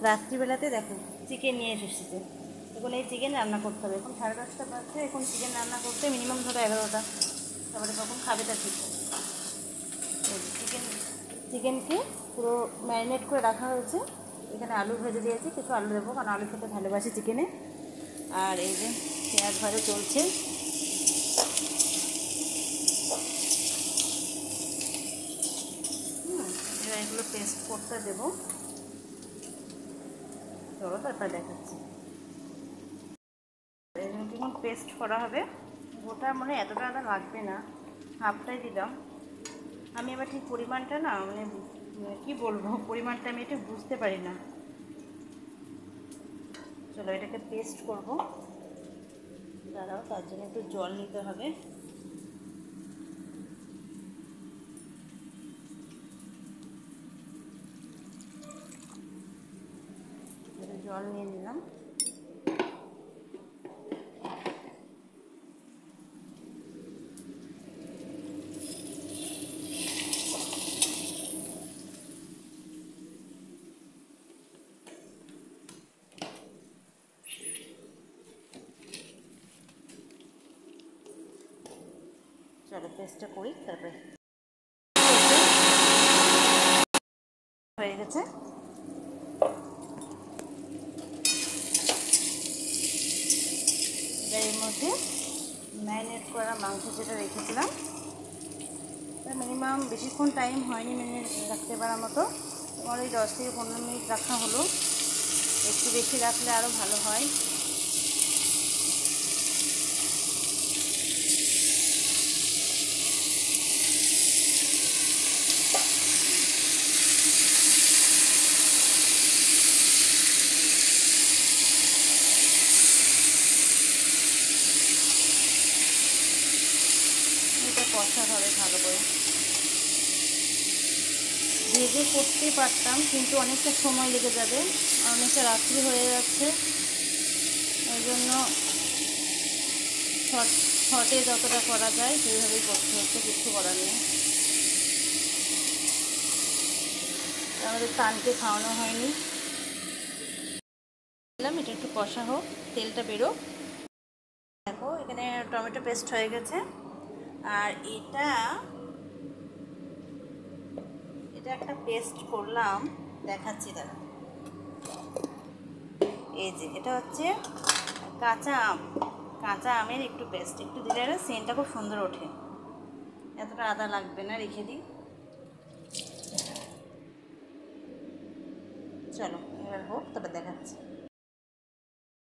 রাত্রিবেলাতে দেখো চিকেন নিয়ে এসেছে। এখন এই চিকেন রান্না করতে হবে। এখন 10:30টা বাজছে। এখন চিকেন রান্না করতে মিনিমাম ধরো 11টা। তারপরে কখন খাবে তা ঠিক। চিকেনকে পুরো ম্যারিনেট করে রাখা হয়েছে। এখানে আলু ভেজে দিয়েছি, কিছু আলু দেবো কারণ আলু খেতে ভালোবাসি চিকেনে। আর এই যে পেঁয়াজ ভাজা চলছে। এবার এগুলো পেস্ট করতে দেবো, চলো তারপর দেখাচ্ছি। এগুলো যখন পেস্ট করা হবে, গোটা মানে এতটা আদা লাগবে না, হাফটাই দিলাম আমি। এবার ঠিক পরিমাণটা না মানে কী বলবো, পরিমাণটা আমি একটু বুঝতে পারি না। চলো এটাকে পেস্ট করব। দাঁড়াও, তার জন্য একটু জল নিতে হবে। জল নিয়ে নিলাম। চলো পেস্টটা করি, তারপরে হয়ে গেছে। এর মধ্যে ম্যারিনেট করা মাংস যেটা রেখেছিলাম, মিনিমাম বেশিক্ষণ টাইম হয়নি ম্যারিনেট রাখতে পারার মতো। তোমার ওই 10 থেকে 15 মিনিট রাখা হলো। একটু বেশি রাখলে আরও ভালো হয়। এটা কষা হবে ভালো করে। ভেজে করতে পারতাম, কিন্তু অনেকটা সময় লেগে যাবে, অনেকটা রাত্রি হয়ে যাচ্ছে। ওই জন্য শর্টে যতটা করা যায় সেইভাবেই করতে হচ্ছে, কিছু করার নেই। আমাদের কানকে খাওয়ানো হয়নি। এটা একটু কষা হোক, তেলটা বেরো। দেখো এখানে টমেটো পেস্ট হয়ে গেছে। আর এটা একটা পেস্ট করলাম, দেখাচ্ছি দাঁড়া। এই যে এটা হচ্ছে কাঁচা আমের একটু পেস্ট, একটু দিলে সেন্টটা খুব সুন্দর ওঠে। এতটা আদা লাগবে না, রেখে দিই। চলো এবার হোক, তবে দেখাচ্ছি।